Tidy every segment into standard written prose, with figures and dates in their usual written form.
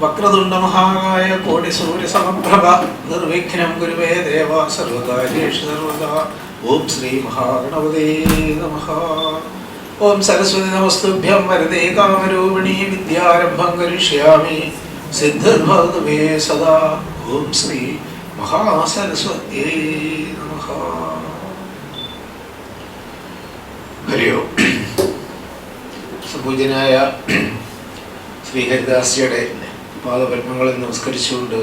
വക്രതുണ്ട മഹാകായ കോടി സൂര്യ സമപ്രഭ നിർവിഘ്നം കുരുവേ ദേവ സർവകാര്യേഷു സർവദാ. ഓം ശ്രീ മഹാഗണപതേ നമഃ. ഓം സരസ്വതി നമസ്തുഭ്യം വരദേ കാമരൂപിണീ വിദ്യാരംഭം കരിഷ്യാമി സിദ്ധിർഭവതു മേ സദാ. ഓം ശ്രീ മഹാസരസ്വത്യേ നമഃ. ഹരി ഓം. സംപൂജ്യനായ ശ്രീ ഹരിദാസിയുടെ പാദപത്മങ്ങളിൽ നമസ്കരിച്ചുകൊണ്ട്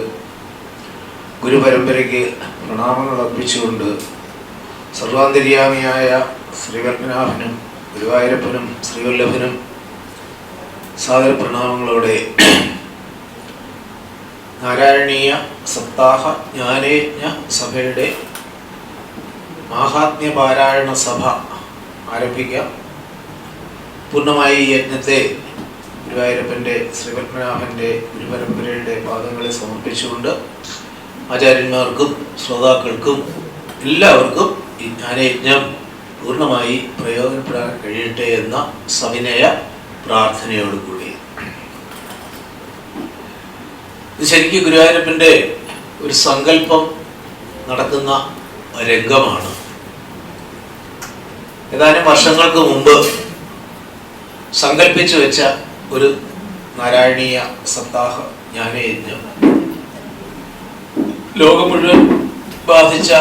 ഗുരുപരമ്പരയ്ക്ക് പ്രണാമങ്ങൾ അർപ്പിച്ചുകൊണ്ട് സർവാന്തര്യാമിയായ ശ്രീപത്മനാഭനും ഗുരുവായൂരപ്പനും ശ്രീവല്ലഭനും സാദര പ്രണാമങ്ങളോടെ നാരായണീയ സപ്താഹ ജ്ഞാനയജ്ഞ സഭയുടെ മാഹാത്മ്യ പാരായണ സഭ ആരംഭിക്കാം. പൂർണ്ണമായി ഈ യജ്ഞത്തെ ഗുരുവായൂരപ്പൻ്റെ ശ്രീപത്മനാഭൻ്റെ ഗുരുപരമ്പരയുടെ പാദങ്ങളെ സമർപ്പിച്ചുകൊണ്ട് ആചാര്യന്മാർക്കും ശ്രോതാക്കൾക്കും എല്ലാവർക്കും ഈ ജ്ഞാനയജ്ഞം പൂർണ്ണമായി പ്രയോജനപ്പെടാൻ കഴിയട്ടെ എന്ന സവിനയ പ്രാർത്ഥനയോടുകൂടി. ഇത് ശരിക്കും ഗുരുവായൂരപ്പൻ്റെ ഒരു സങ്കല്പം നടക്കുന്ന രംഗമാണ്. ഏതാനും വർഷങ്ങൾക്ക് മുമ്പ് സങ്കല്പിച്ചു വെച്ച ഒരു നാരായണീയ സപ്താഹ ജ്ഞാനയജ്ഞം ലോകം മുഴുവൻ ബാധിച്ച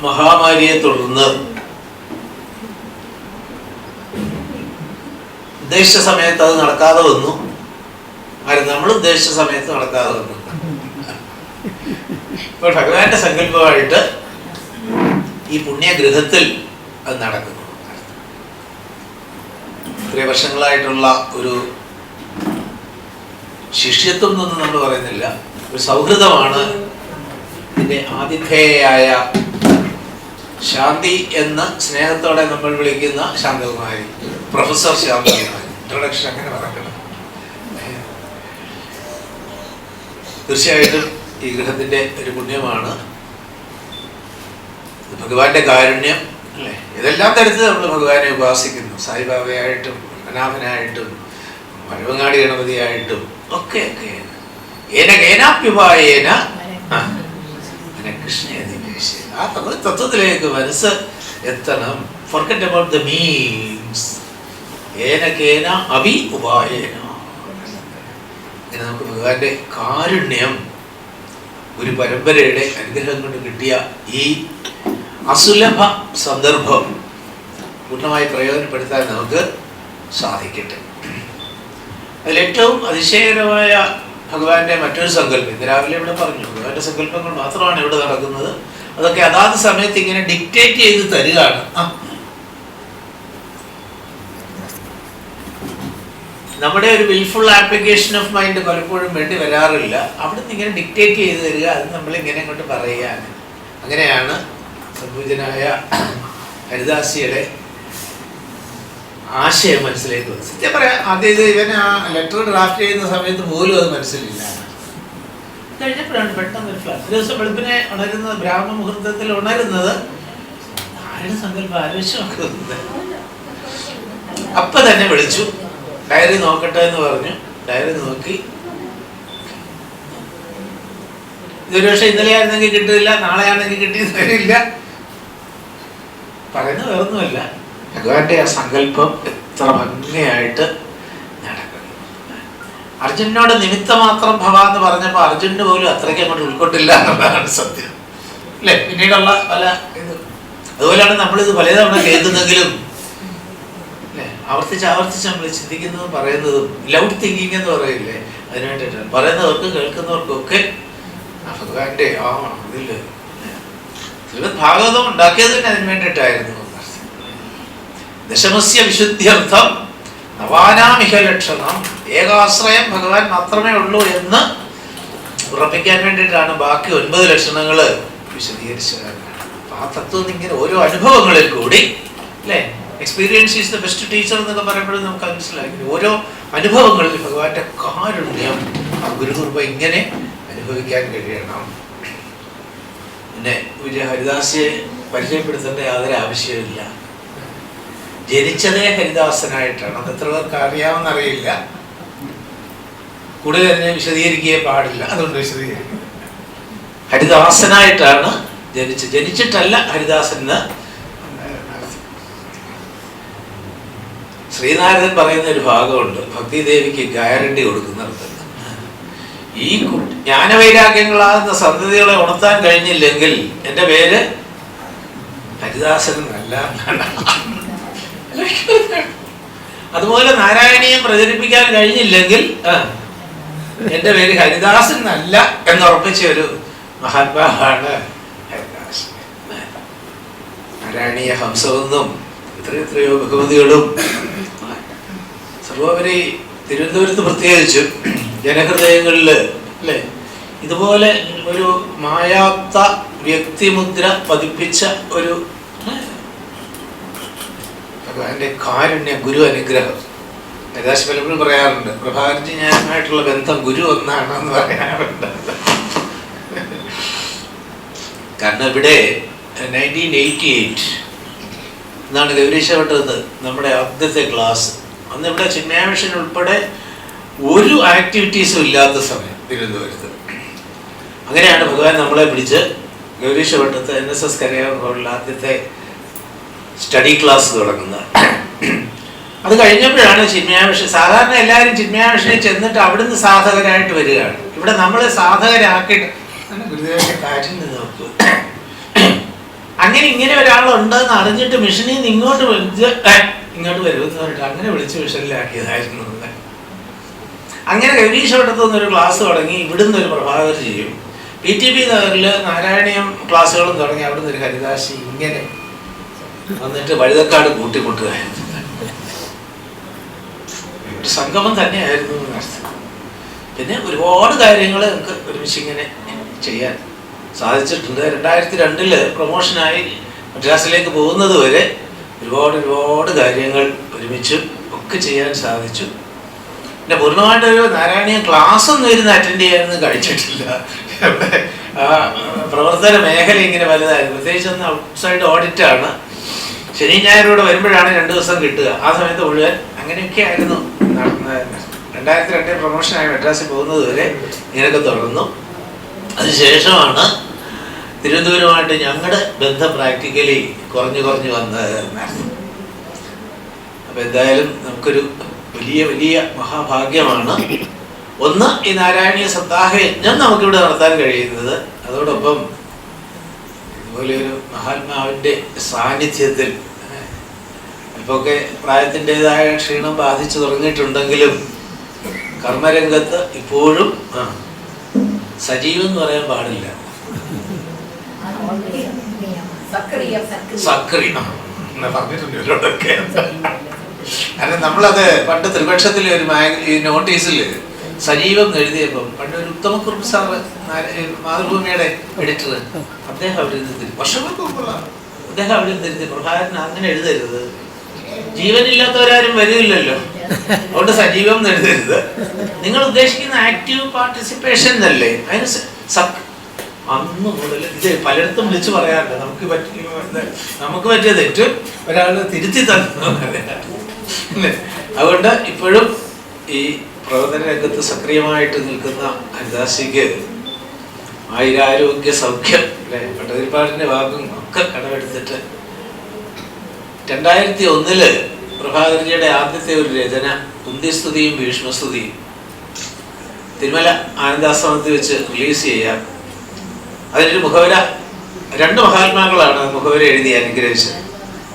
മഹാമാരിയെ തുടർന്ന് ഉദ്ദേശിച്ച സമയത്ത് അത് നടക്കാതെ വന്നു. നമ്മൾ ഉദ്ദേശിച്ച സമയത്ത് നടക്കാതെ വന്നു. ഇപ്പോൾ ഭഗവാന്റെ സങ്കല്പമായിട്ട് ഈ പുണ്യഗൃഹത്തിൽ അത് നടക്കുന്നു. ഇത്രയും വർഷങ്ങളായിട്ടുള്ള ഒരു ശിഷ്യത്വം എന്നൊന്നും നമ്മൾ പറയുന്നില്ല, ഒരു സൗഹൃദമാണ് ഇതിൻ്റെ ആതിഥേയയായ ശാന്തി എന്ന് സ്നേഹത്തോടെ നമ്മൾ വിളിക്കുന്ന ശാന്തകുമാരി, പ്രൊഫസർ ശാന്തകുമാരി. ഇൻട്രൊഡക്ഷൻ അങ്ങനെ പറയണം. തീർച്ചയായിട്ടും ഈ ഗൃഹത്തിൻ്റെ ഒരു പുണ്യമാണ്. ഭഗവാന്റെ കാരുണ്യം അല്ലേ. ഇതെല്ലാം തരത്തിൽ നമ്മൾ ഭഗവാനെ ഉപാസിക്കുന്നു. സായിബാബയായിട്ടും പത്മനാഭനായിട്ടും പഴവങ്ങാടി ഗണപതിയായിട്ടും ഒക്കെ ഒക്കെ ഏനാപ്യുപായേന ആ തത്വത്തിലേക്ക് മനസ്സ് എത്തണം. Forget about the means. ഏനകേന അഭി ഉപായേന. ഇങ്ങനെ നമുക്ക് ഭഗവാന്റെ കാരുണ്യം ഒരു പരമ്പരയുടെ അനുഗ്രഹം കൊണ്ട് കിട്ടിയ ഈ അസുലഭ സന്ദർഭം പൂർണ്ണമായി പ്രയോജനപ്പെടുത്താൻ നമുക്ക് സാധിക്കട്ടെ. അതിലേറ്റവും അതിശയകരമായ ഭഗവാന്റെ മറ്റൊരു സങ്കല്പം ഇന്ന് രാവിലെ ഇവിടെ പറഞ്ഞു. ഭഗവാന്റെ സങ്കല്പങ്ങൾ മാത്രമാണ് ഇവിടെ നടക്കുന്നത്. അതൊക്കെ അതാത് സമയത്ത് ഇങ്ങനെ ഡിക്റ്റേറ്റ് ചെയ്ത് തരികയാണ്. നമ്മുടെ ഒരു വിൽഫുൾ ആപ്ലിക്കേഷൻ ഓഫ് മൈൻഡ് പലപ്പോഴും വേണ്ടി വരാറില്ല. അവിടുന്ന് ഇങ്ങനെ ഡിക്റ്റേറ്റ് ചെയ്ത് തരിക, അത് നമ്മളിങ്ങനെ ഇങ്ങോട്ട് പറയുക. അങ്ങനെയാണ് സംപൂജ്യനായ ഹരിദാസിയുടെ ആശയം മനസ്സിലേക്ക് വന്നു. സത്യം പറയാം, ആദ്യം ഇവൻ ആ ലെറ്റർ ഡ്രാഫ്റ്റ് ചെയ്യുന്ന സമയത്ത് പോലും അത് മനസ്സിലില്ല. കഴിഞ്ഞപ്പോഴാണ് പെട്ടെന്ന് ഒരു ഫ്ലാഷ്. ഒരു ദിവസം വെളുപ്പിനെ ഉണരുന്നത്, ബ്രാഹ്മ മുഹൂർത്തത്തിൽ ഉണരുന്നത്, ആരുടെ സങ്കല്പം ആലോചിച്ച് നോക്കുന്നത്. അപ്പൊ തന്നെ വിളിച്ചു, ഡയറി നോക്കട്ടെ എന്ന് പറഞ്ഞു. ഡയറി നോക്കി. ഇതൊരു പക്ഷെ ഇന്നലെ ആയിരുന്നെങ്കിൽ കിട്ടില്ല, നാളെ ആണെങ്കിൽ കിട്ടിയെന്ന് വരില്ല. പറയുന്നത് വേറൊന്നുമല്ല, ഭഗവാന്റെ ആ സങ്കല്പം എത്ര ഭംഗിയായിട്ട് നടക്കുന്നു. അർജുനോട് നിമിത്തമാത്രം ഭവ എന്ന് പറഞ്ഞപ്പോൾ അർജുനന് പോലും അത്രയ്ക്ക് അങ്ങോട്ട് ഉൾക്കൊണ്ടില്ല എന്നുള്ളതാണ് സത്യം അല്ലെ. പിന്നീടുള്ള പല ഇത് അതുപോലെയാണ് നമ്മളിത് പലതവണ കേൾക്കുന്നെങ്കിലും അല്ലെ, ആവർത്തിച്ച് ആവർത്തിച്ച് നമ്മൾ ചിന്തിക്കുന്നതും പറയുന്നതും ലൗഡ് തിങ്കിങ് എന്ന് പറയില്ലേ, അതിനു വേണ്ടിയിട്ടാണ് പറയുന്നവർക്ക് കേൾക്കുന്നവർക്കൊക്കെ ഭഗവാന്റെ ഇതില് ശ്രീമദ് ഭാഗവതം ഉണ്ടാക്കിയത് തന്നെ അതിന് വേണ്ടിയിട്ടായിരുന്നു. ദശമസ്യ വിശുദ്ധ്യർത്ഥം നവാനാമിഹ ലക്ഷണം. ഏകാശ്രയം ഭഗവാൻ മാത്രമേ ഉള്ളൂ എന്ന് ഉറപ്പിക്കാൻ വേണ്ടിയിട്ടാണ് ബാക്കി 9 ലക്ഷണങ്ങൾ വിശദീകരിച്ചത്. ആ തത്വം ഇങ്ങനെ ഓരോ അനുഭവങ്ങളിൽ കൂടി അല്ലേ, experience is the best teacher എന്നൊക്കെ പറയുമ്പോഴും നമുക്ക് മനസ്സിലാക്കി ഓരോ അനുഭവങ്ങളിൽ ഭഗവാന്റെ കാരുണ്യം, ആ ഗുരുകൃപ ഇങ്ങനെ അനുഭവിക്കാൻ കഴിയണം. പിന്നെ വിജയ ഹരിദാസിയെ പരിചയപ്പെടുത്തേണ്ട യാതൊരു ആവശ്യമില്ല. ജനിച്ചതേ ഹരിദാസനായിട്ടാണ്. അത് എത്ര പേർക്ക് അറിയാമെന്നറിയില്ല. കൂടുതൽ തന്നെ വിശദീകരിക്കുകയെ പാടില്ല, അതുകൊണ്ട് വിശദീകരിക്കും. ഹരിദാസനായിട്ടാണ് ജനിച്ചിട്ടല്ല ഹരിദാസന്. ശ്രീനാരദൻ പറയുന്ന ഒരു ഭാഗമുണ്ട്, ഭക്തിദേവിക്ക് ഗ്യാരണ്ടി കൊടുക്കുന്നിടത്ത്. ഈ ജ്ഞാനവൈരാഗ്യങ്ങളാകുന്ന സന്തതികളെ ഉണർത്താൻ കഴിഞ്ഞില്ലെങ്കിൽ എൻ്റെ പേര് ഹരിദാസൻ എന്നല്ല. അതുപോലെ നാരായണീയം പ്രചരിപ്പിക്കാൻ കഴിഞ്ഞില്ലെങ്കിൽ എൻ്റെ പേര് ഹരിദാസൻ എന്നല്ല എന്നുറപ്പിച്ച ഒരു മഹാത്മാവാണ് ഹരിദാസൻ. നാരായണീയ ഹംസമെന്നും എത്രയോ ബഹുമതികളും സർവോപരി തിരുവനന്തപുരത്ത് പ്രത്യേകിച്ചും ജനഹൃദയങ്ങളിൽ അല്ലേ ഇതുപോലെ ഒരു മായാത്ത വ്യക്തിമുദ്ര പതിപ്പിച്ച ഒരു ഭഗവാന്റെ കാരുണ്യ ഗുരു അനുഗ്രഹം. ഹരിദാസ് പലപ്പോഴും പറയാറുണ്ട്, പ്രഭാകർജി ഞാനുമായിട്ടുള്ള ബന്ധം ഗുരു ഒന്നാണെന്ന് പറയാറുണ്ട്. കാരണം ഇവിടെ 1988 എന്നാണ് ഗൗരീശഭട്ടത് നമ്മുടെ ആദ്യത്തെ ക്ലാസ്. അന്ന് ഇവിടെ ചിന്മയാമിഷൻ ഉൾപ്പെടെ ഒരു ആക്ടിവിറ്റീസും ഇല്ലാത്ത സമയം തിരുവനന്തപുരത്ത്. അങ്ങനെയാണ് ഭഗവാൻ നമ്മളെ പിടിച്ച് ഗൗരീശഭട്ടത്ത് NSS കരയാറുള്ള ആദ്യത്തെ സ്റ്റഡി ക്ലാസ് തുടങ്ങുന്നത്. അത് കഴിഞ്ഞപ്പോഴാണ് ചിന്മയാമിഷൻ. സാധാരണ എല്ലാവരും ചിന്മയാമിഷനെ ചെന്നിട്ട് അവിടുന്ന് സാധകരായിട്ട് വരികയാണ്. ഇവിടെ നമ്മളെ സാധകരാക്കിയിട്ട് ഗുരുദേവന്റെ കാര്യം നോക്കുക. അങ്ങനെ ഇങ്ങനെ ഒരാളുണ്ടെന്ന് അറിഞ്ഞിട്ട് മിഷനിൽ നിന്ന് ഇങ്ങോട്ട് വരുമെന്ന് പറഞ്ഞിട്ട് അങ്ങനെ വിളിച്ച് മിഷനിലാക്കിയതായിരുന്നു. അങ്ങനെ ഗൗരീശഭട്ടത്തു നിന്നൊരു ക്ലാസ് തുടങ്ങി, ഇവിടുന്ന് ഒരു പ്രഭാകർ ചെയ്യും. PTB നഗറിൽ നാരായണീയം ക്ലാസ്സുകളും തുടങ്ങി. അവിടുന്ന് ഒരു ഹരിദാസി ഇങ്ങനെ വന്നിട്ട് വഴുതക്കാട് കൂട്ടിമുട്ടുകയായിരുന്നു. ഒരു സംഗമം തന്നെയായിരുന്നു എന്നർത്ഥം. പിന്നെ ഒരുപാട് കാര്യങ്ങൾ നമുക്ക് ഒരുമിച്ച് ഇങ്ങനെ ചെയ്യാൻ സാധിച്ചിട്ടുണ്ട്. 2002 പ്രൊമോഷനായി മദ്രാസിലേക്ക് പോകുന്നത് വരെ ഒരുപാട് കാര്യങ്ങൾ ഒരുമിച്ച് ഒക്കെ ചെയ്യാൻ സാധിച്ചു. പിന്നെ പൂർണ്ണമായിട്ടൊരു നാരായണീയ ക്ലാസ് ഒന്നും ഇരുന്ന് അറ്റൻഡ് ചെയ്യാനൊന്നും കഴിച്ചിട്ടില്ല. പ്രവർത്തന മേഖല ഇങ്ങനെ വലുതായിരുന്നു. പ്രത്യേകിച്ച് ഒന്ന് ഔട്ട്സൈഡ് ഓഡിറ്റാണ്. ശനി ഞായറൂടെ വരുമ്പോഴാണ് 2 ദിവസം കിട്ടുക. ആ സമയത്ത് മുഴുവൻ അങ്ങനെയൊക്കെ ആയിരുന്നു നടന്നത്. 2002 പ്രൊമോഷനായി മദ്രാസിൽ പോകുന്നത് വരെ ഇങ്ങനെയൊക്കെ തുടർന്നു. അതിനുശേഷമാണ് തിരുവനന്തപുരമായിട്ട് ഞങ്ങളുടെ ബന്ധം പ്രാക്ടിക്കലി കുറഞ്ഞു വന്നത്. അപ്പം എന്തായാലും നമുക്കൊരു വലിയ മഹാഭാഗ്യമാണ്. ഒന്ന്, ഈ നാരായണീയ സപ്താഹ യജ്ഞം നമുക്കിവിടെ നടത്താൻ കഴിയുന്നത്. അതോടൊപ്പം ഇതുപോലെ ഒരു മഹാത്മാവിൻ്റെ സാന്നിധ്യത്തിൽ ഇപ്പൊക്കെ പ്രായത്തിൻ്റെതായ ക്ഷീണം ബാധിച്ചു തുടങ്ങിയിട്ടുണ്ടെങ്കിലും കർമ്മരംഗത്ത് ഇപ്പോഴും സജീവം എന്ന് പറയാൻ പാടില്ല, സക്രിയ പറഞ്ഞിട്ടുണ്ട് ഇവരോടൊക്കെ. കാരണം നമ്മളത് പണ്ട് ത്രിപക്ഷത്തിലെ ഒരു നോട്ടീസിൽ സജീവം എഴുതിയപ്പം പണ്ട് ഒരു ഉത്തമക്കുറുപ്പ് സാറ് മാതൃഭൂമിയുടെ എഡിറ്റർ, അദ്ദേഹം അവിടെ ഇരുന്ന് വർഷങ്ങൾക്ക് മുമ്പുള്ള അദ്ദേഹം അവിടെ ഇരുന്നിരുത്തി, പ്രഭാകരൻ അങ്ങനെ എഴുതരുത്, ജീവനില്ലാത്തവരാരും വരില്ലല്ലോ, അതുകൊണ്ട് സജീവം എന്ന് എഴുതരുത്, നിങ്ങൾ ഉദ്ദേശിക്കുന്ന ആക്റ്റീവ് പാർട്ടിസിപ്പേഷൻ എന്നല്ലേ. അതിന് അന്ന് മുതൽ ഇത് പലയിടത്തും വിളിച്ചു പറയാറുണ്ട്. നമുക്ക് പറ്റിയ തെറ്റ് ഒരാൾ തിരുത്തി തന്നു. അതുകൊണ്ട് ഇപ്പോഴും ഈ പ്രവർത്തന രംഗത്ത് സക്രിയമായിട്ട് നിൽക്കുന്ന ഹരിദാസിക്ക് ആയുരാരോഗ്യ സൗഖ്യം അല്ലെ പട്ടതിരിപ്പാടിന്റെ വാക്കും ഒക്കെ കടമെടുത്തിട്ട് 2001 പ്രഭാകർജിയുടെ ആദ്യത്തെ ഒരു രചന കുന്തിസ്തുതിയും ഭീഷ്മസ്തുതിയും തിരുമല ആനന്ദാശ്രമത്തിൽ വെച്ച് റിലീസ് ചെയ്യാം. അതിനൊരു മുഖവര 2 മഹാത്മാക്കളാണ് മുഖവര എഴുതി അനുഗ്രഹിച്ചത്.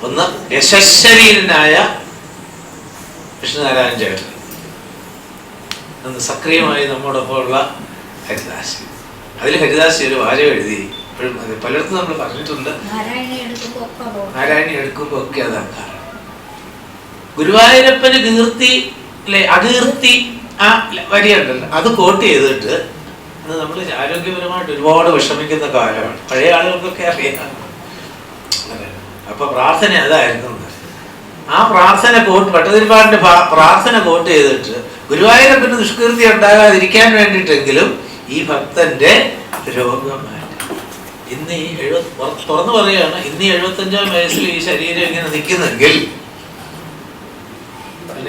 ഒന്ന് യശശരീരനായ കൃഷ്ണനാരായണ ചേട്ടൻ, അന്ന് സക്രിയമായി നമ്മോടൊപ്പം ഉള്ള ഹരിദാസി. അതിൽ ഹരിദാസി ഒരു വാചകം എഴുതി, ഇപ്പോഴും അത് പലയിടത്തും നമ്മൾ പറഞ്ഞിട്ടുണ്ട്, നാരായണി എടുക്കുമ്പോൾ ഒക്കെ അതാണ് കാരണം. ഗുരുവായൂരപ്പന് കീർത്തി അല്ലെ അകീർത്തി ആ വരിയുണ്ടല്ലോ, അത് കോട്ട് ചെയ്തിട്ട് അത് നമ്മൾ ആരോഗ്യപരമായിട്ട് ഒരുപാട് വിഷമിക്കുന്ന കാലമാണ്. പഴയ ആളുകൾക്കൊക്കെ അറിയാം. അപ്പൊ പ്രാർത്ഥന അതായിരുന്നു. ആ പ്രാർത്ഥന കോട്ട് പട്ടതിരിപ്പാടിന്റെ പ്രാർത്ഥന കോട്ട് ചെയ്തിട്ട് ഗുരുവായൂരപ്പന് ദുഷ്കീർത്തി ഉണ്ടാകാതിരിക്കാൻ വേണ്ടിയിട്ടെങ്കിലും ഈ ഭക്തന്റെ രോഗം മാറ്റി. ഇന്ന് ഈ തുറന്നു പറയുകയാണ്, ഇന്ന് 75-ാം വയസ്സിൽ ഈ ശരീരം ഇങ്ങനെ നിൽക്കുന്നെങ്കിൽ,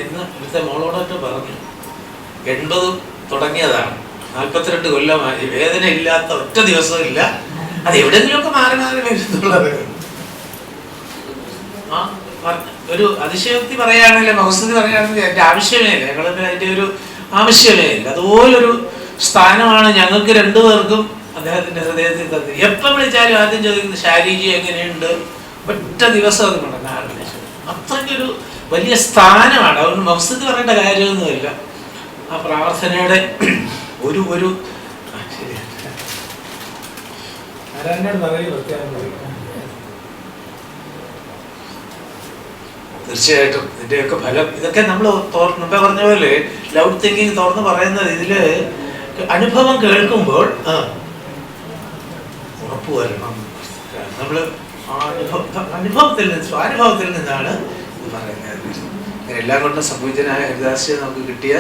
ഇന്ന് ഇവിടുത്തെ മോളോടൊക്കെ പറഞ്ഞു 80 തുടങ്ങിയതാണ്. 42 കൊല്ലമായി വേദന ഇല്ലാത്ത ഒറ്റ ദിവസവും ഇല്ല. അത് എവിടെയെങ്കിലുമൊക്കെ മാറി മാറി വരുന്നുള്ളത്. ഒരു അതിശയോക്തി പറയുകയാണെങ്കിൽ, മഹസ്തുതി പറയുകയാണെങ്കിൽ എൻ്റെ ആവശ്യമേ ഇല്ല, ഞങ്ങൾക്ക് അതിൻ്റെ ഒരു ആവശ്യമേ ഇല്ല. അതുപോലൊരു സ്ഥാനമാണ് ഞങ്ങൾക്ക് രണ്ടുപേർക്കും അദ്ദേഹത്തിൻ്റെ ഹൃദയത്തിൽ തന്നത്. എപ്പം വിളിച്ചാലും ആദ്യം ചോദിക്കുന്നത് ശാരീജി എങ്ങനെയുണ്ട്, ഒറ്റ ദിവസം അത് കൊണ്ടുവന്ന അത്രയ്ക്കൊരു വലിയ സ്ഥാനമാണ്. അതുകൊണ്ട് മഹസ്തുതി പറയേണ്ട കാര്യമൊന്നുമില്ല. ആ പ്രാർത്ഥനയുടെ ഒരു തീർച്ചയായിട്ടും ഇതിൻ്റെയൊക്കെ ഫലം ഇതൊക്കെ നമ്മൾ മുമ്പേ പറഞ്ഞ പോലെ ലൗഡ് തിങ്കിങ് തുറന്ന് പറയുന്നത് ഇതില് അനുഭവം കേൾക്കുമ്പോൾ ഉറപ്പ് വരണം. നമ്മള് സ്വാനുഭവത്തിൽ നിന്നാണ് ഇത് പറയുന്നത്. ഇങ്ങനെ എല്ലാം കൊണ്ടും സംപൂജ്യനായ ഹരിദാസിയെ നമുക്ക് കിട്ടിയ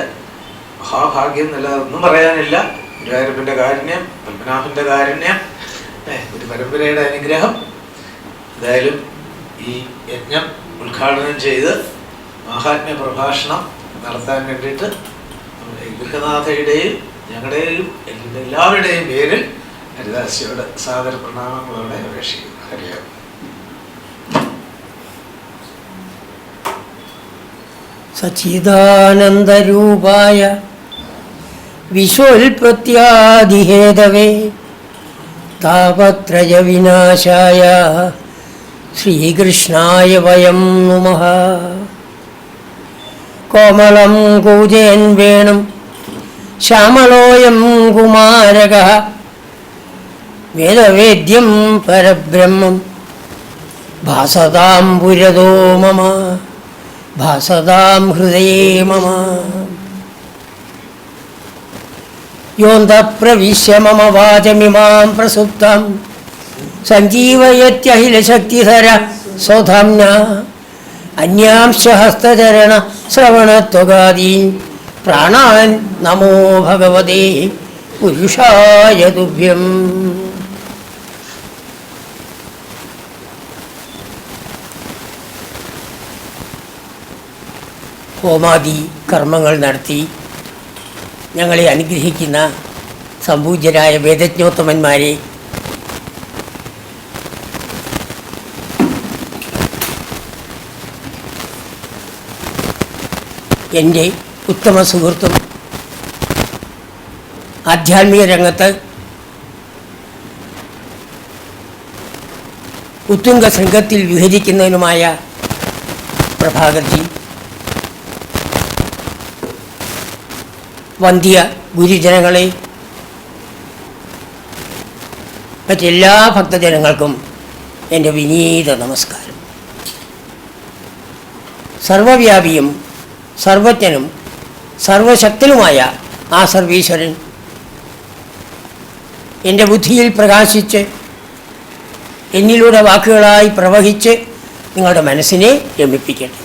മഹാഭാഗ്യം എന്നല്ലാതൊന്നും പറയാനില്ല. ഗുരുവായൂരപ്പൻ്റെ കാരുണ്യം, പത്മനാഭന്റെ കാരുണ്യം, ഒരു പരമ്പരയുടെ അനുഗ്രഹം. എന്തായാലും ഈ യജ്ഞം ഉദ്ഘാടനം ചെയ്ത് മാഹാത്മ്യ പ്രഭാഷണം നടത്താൻ വേണ്ടിയിട്ട് ഗൃഹനാഥയുടെയും ഞങ്ങളുടെയും എല്ലാവരുടെയും പേരിൽ ഹരിദാസിയോട് സാദര പ്രണാമങ്ങളോടെ അപേക്ഷിക്കുന്നു. ഹരിയാം. സച്ചിദാനന്ദരൂപായ വിശ്വോൽപത്യാദിഹേതവേ താപത്രയ വിനാശായ ശ്രീകൃഷ്ണായ വയം നമഃ. കോമളം കൂജയൻ വേണം ശ്യാമളോയം കുമാരകഃ വേദവേദ്യം പരബ്രഹ്മം ഭാസതാം പുരതോ മമ ഭാസതാം ഹൃദയേ മമ. യോന്തപ്രവിശ്യ മമ വാചമിമാം പ്രസുപ്താം സഞ്ജീവയത്യഖിലശക്തിധര സ്വധാംന അന്യാംശ ഹസ്തചരണ ശ്രവണത്വഗാദീൻ പ്രാണാൻ നമോ ഭഗവതേ പുരുഷായ തുഭ്യം. ഹോമാദി കർമ്മങ്ങൾ നടത്തി ഞങ്ങളെ അനുഗ്രഹിക്കുന്ന സംപൂജ്യരായ വേദജ്ഞോത്തമന്മാരെ, എൻ്റെ ഉത്തമ സുഹൃത്തും ആധ്യാത്മിക രംഗത്ത് ഉത്തുംഗ ശൃംഗത്തിൽ വിഹരിക്കുന്നതിനുമായ പ്രഭാകർജി, വന്ധ്യ ഗുരുജനങ്ങളെ, മറ്റെല്ലാ ഭക്തജനങ്ങൾക്കും എൻ്റെ വിനീത നമസ്കാരം. സർവവ്യാപിയും സർവജ്ഞനും സർവശക്തനുമായ ആ സർവീശ്വരൻ എൻ്റെ ബുദ്ധിയിൽ പ്രകാശിച്ച് എന്നിലൂടെ വാക്കുകളായി പ്രവഹിച്ച് നിങ്ങളുടെ മനസ്സിനെ രമിപ്പിക്കട്ടെ.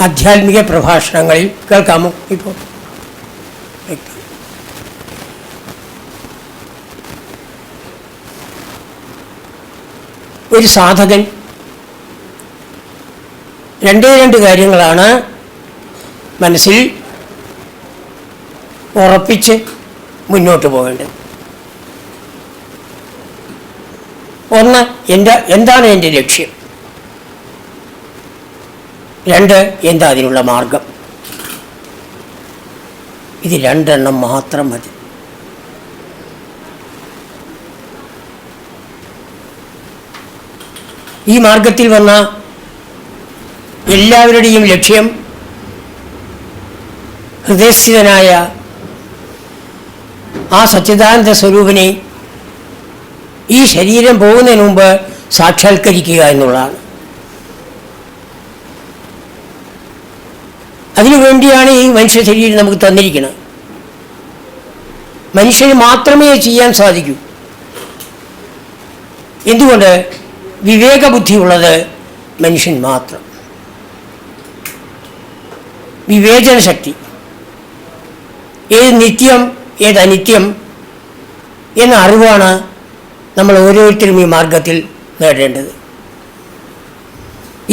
ആധ്യാത്മിക പ്രഭാഷണങ്ങളിൽ കേൾക്കാമോ? ഇപ്പോൾ ഒരു സാധകൻ രണ്ട് കാര്യങ്ങളാണ് മനസ്സിൽ ഉറപ്പിച്ച് മുന്നോട്ട് പോകേണ്ടത്. ഒന്ന്, എന്താണ് എൻ്റെ ലക്ഷ്യം? രണ്ട്, എന്താ അതിനുള്ള മാർഗം? ഇത് രണ്ടെണ്ണം മാത്രം മതി. ഈ മാർഗത്തിൽ വന്ന എല്ലാവരുടെയും ലക്ഷ്യം ഹൃദയസ്ഥിതനായ ആ സച്ചിദാനന്ദ സ്വരൂപിനെ ഈ ശരീരം പോകുന്നതിന് മുമ്പ് സാക്ഷാത്കരിക്കുക എന്നുള്ളതാണ്. വേണ്ടിയാണ് ഈ മനുഷ്യ ശരീരം നമുക്ക് തന്നിരിക്കുന്നത്. മനുഷ്യന് മാത്രമേ ചെയ്യാൻ സാധിക്കൂ. എന്തുകൊണ്ട്? വിവേകബുദ്ധിയുള്ളത് മനുഷ്യൻ മാത്രം. വിവേചന ശക്തി, ഏത് നിത്യം ഏത് അനിത്യം എന്ന അറിവാണ് നമ്മൾ ഓരോരുത്തരും ഈ മാർഗത്തിൽ നേടേണ്ടത്.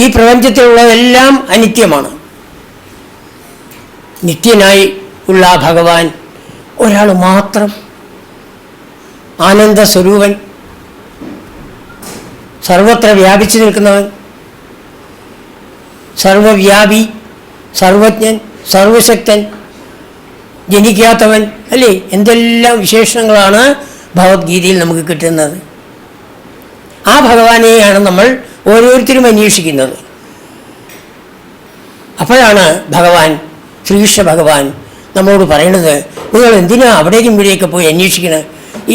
ഈ പ്രപഞ്ചത്തിലുള്ളതെല്ലാം അനിത്യമാണ്. നിത്യനായി ഉള്ള ഭഗവാൻ ഒരാൾ മാത്രം, ആനന്ദ സ്വരൂപൻ, സർവത്ര വ്യാപിച്ചു നിൽക്കുന്നവൻ, സർവവ്യാപി, സർവജ്ഞൻ, സർവശക്തൻ, ജനിക്കാത്തവൻ, അല്ലേ? എന്തെല്ലാം വിശേഷണങ്ങളാണ് ഭഗവത്ഗീതയിൽ നമുക്ക് കിട്ടുന്നത്. ആ ഭഗവാനെയാണ് നമ്മൾ ഓരോരുത്തരും അന്വേഷിക്കുന്നത്. അപ്പോഴാണ് ഭഗവാൻ, ശ്രീകൃഷ്ണ ഭഗവാൻ നമ്മളോട് പറയുന്നത്, നിങ്ങൾ എന്തിനാ അവിടേക്കും ഇവിടേക്ക് പോയി അന്വേഷിക്കുന്നത്?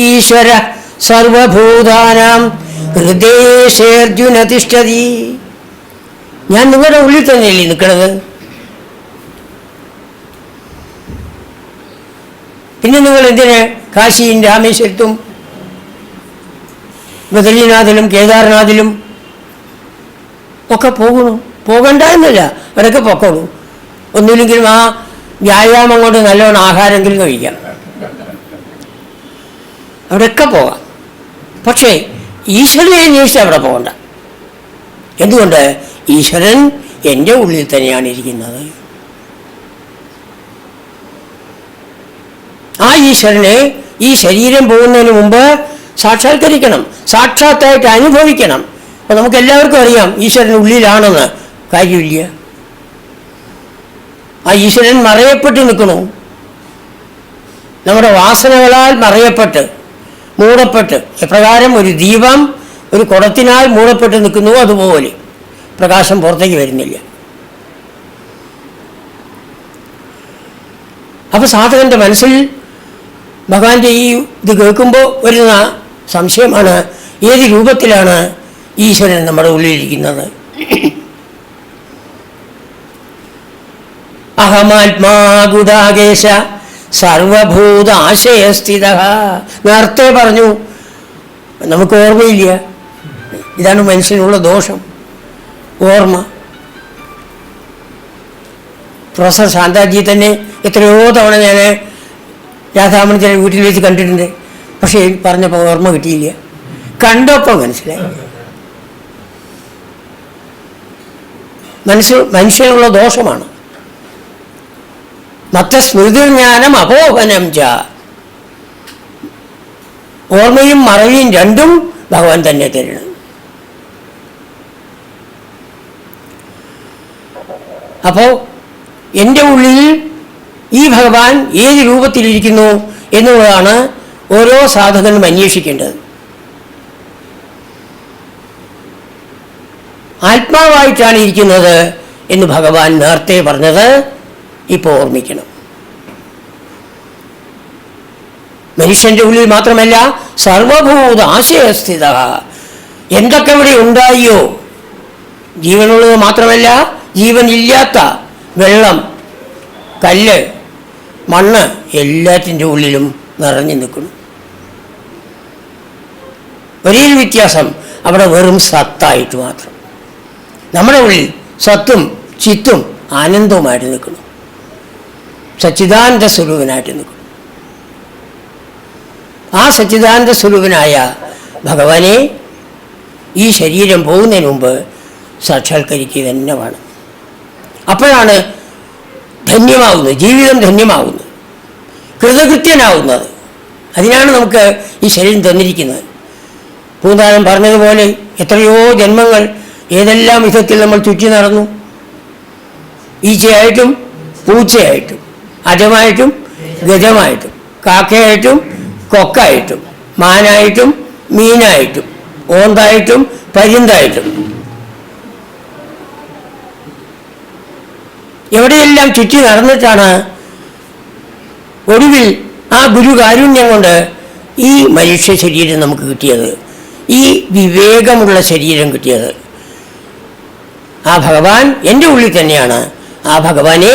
ഈശ്വര സർവഭൂതാനാം ഹൃദയേശേർജുന തിഷ്ഠതി. ഞാൻ നിങ്ങളുടെ ഉള്ളിൽ തന്നെയല്ലേ നിൽക്കുന്നത്? പിന്നെ നിങ്ങൾ എന്തിന് കാശിയും രാമേശ്വരത്തും ബദരീനാഥിലും കേദാർനാഥിലും ഒക്കെ പോകണു? പോകണ്ട എന്നല്ല, അവരൊക്കെ പൊക്കോളൂ. ഒന്നുമില്ലെങ്കിലും ആ വ്യായാമം കൊണ്ട് നല്ലോണം ആഹാരമെങ്കിലും കഴിക്കാം, അവിടെയൊക്കെ പോകാം. പക്ഷേ ഈശ്വരനെ അന്വേഷിച്ച് അവിടെ പോകണ്ട. എന്തുകൊണ്ട്? ഈശ്വരൻ എൻ്റെ ഉള്ളിൽ തന്നെയാണ് ഇരിക്കുന്നത്. ആ ഈശ്വരനെ ഈ ശരീരം പോകുന്നതിന് മുമ്പ് സാക്ഷാത്കരിക്കണം, സാക്ഷാത്തായിട്ട് അനുഭവിക്കണം. അപ്പോൾ നമുക്ക് എല്ലാവർക്കും അറിയാം ഈശ്വരൻ ഉള്ളിലാണെന്ന്. കാര്യമില്ല. ആ ഈശ്വരൻ മറയപ്പെട്ട് നിൽക്കണു. നമ്മുടെ വാസനകളാൽ മറയപ്പെട്ട്, മൂടപ്പെട്ട്, എപ്രകാരം ഒരു ദീപം ഒരു കുടത്തിനാൽ മൂടപ്പെട്ട് നിൽക്കുന്നു, അതുപോലെ പ്രകാശം പുറത്തേക്ക് വരുന്നില്ല. അപ്പോൾ സാധകൻ്റെ മനസ്സിൽ ഭഗവാന്റെ ഈ ഇത് കേൾക്കുമ്പോൾ വരുന്ന സംശയമാണ്, ഏത് രൂപത്തിലാണ് ഈശ്വരൻ നമ്മുടെ ഉള്ളിലിരിക്കുന്നത്? അഹമാത്മാ ഗുഡാകേശ സർവഭൂത ആശയസ്ഥിത. നേരത്തെ പറഞ്ഞു, നമുക്ക് ഓർമ്മയില്ല. ഇതാണ് മനുഷ്യനുള്ള ദോഷം, ഓർമ്മ. പ്രൊഫസർ ശാന്താജി തന്നെ എത്രയോ തവണ ഞാൻ രാധാമണിച്ചനെ വീട്ടിൽ വെച്ച് കണ്ടിട്ടുണ്ട്. പക്ഷേ പറഞ്ഞപ്പോൾ ഓർമ്മ കിട്ടിയില്ല, കണ്ടപ്പോൾ മനസ്സിലായി. മനുഷ്യനുള്ള ദോഷമാണ്. മത്തസ്മൃതിജ്ഞാനം അപോഹനം ച. ഓർമ്മയും മറവിയും രണ്ടും ഭഗവാൻ തന്നെ തരണം. അപ്പോൾ എൻ്റെ ഉള്ളിൽ ഈ ഭഗവാൻ ഏത് രൂപത്തിലിരിക്കുന്നു എന്നുള്ളതാണ് ഓരോ സാധകനും അന്വേഷിക്കേണ്ടത്. ആത്മാവായിട്ടാണ് ഇരിക്കുന്നത് എന്ന് ഭഗവാൻ നേരത്തെ പറഞ്ഞത് ഇപ്പോൾ ഓർമ്മിക്കണം. മനുഷ്യൻ്റെ ഉള്ളിൽ മാത്രമല്ല, സർവഭൂത ആശയസ്ഥിത. എന്തൊക്കെ ഇവിടെ ഉണ്ടായോ, ജീവനുള്ളത് മാത്രമല്ല, ജീവനില്ലാത്ത വെള്ളം, കല്ല്, മണ്ണ് എല്ലാറ്റിൻ്റെ ഉള്ളിലും നിറഞ്ഞു നിൽക്കുന്നു. ഒരേ വ്യത്യാസം, അവിടെ വെറും സത്തായിട്ട് മാത്രം. നമ്മുടെ ഉള്ളിൽ സത്തും ചിത്തും ആനന്ദവുമായിട്ട് നിൽക്കുന്നു, സച്ചിദാനന്ദ സ്വരൂപനായിട്ട് നിൽക്കുന്നു. ആ സച്ചിദാനന്ദ സ്വരൂപനായ ഭഗവാനെ ഈ ശരീരം പോകുന്നതിന് മുമ്പ് സാക്ഷാത്കരിക്കുക തന്നെ വേണം. അപ്പോഴാണ് ധന്യമാവുന്നത്, ജീവിതം ധന്യമാവുന്നത്, കൃതകൃത്യനാവുന്നത്. അതിനാണ് നമുക്ക് ഈ ശരീരം തന്നിരിക്കുന്നത്. പൂന്താനം പറഞ്ഞതുപോലെ എത്രയോ ജന്മങ്ങൾ ഏതെല്ലാം വിധത്തിൽ നമ്മൾ ചുറ്റി നടന്നു. ഈച്ചയായിട്ടും പൂച്ചയായിട്ടും അജമായിട്ടും ഗജമായിട്ടും കാക്കയായിട്ടും കൊക്കായിട്ടും മാനായിട്ടും മീനായിട്ടും ഓന്തായിട്ടും പരുന്തായിട്ടും എവിടെയെല്ലാം ചുറ്റി നടന്നിട്ടാണ് ഒടുവിൽ ആ ഗുരുകാരുണ്യം കൊണ്ട് ഈ മനുഷ്യ ശരീരം നമുക്ക് കിട്ടിയത്, ഈ വിവേകമുള്ള ശരീരം കിട്ടിയത്. ആ ഭഗവാൻ എൻ്റെ ഉള്ളിൽ തന്നെയാണ്. ആ ഭഗവാനെ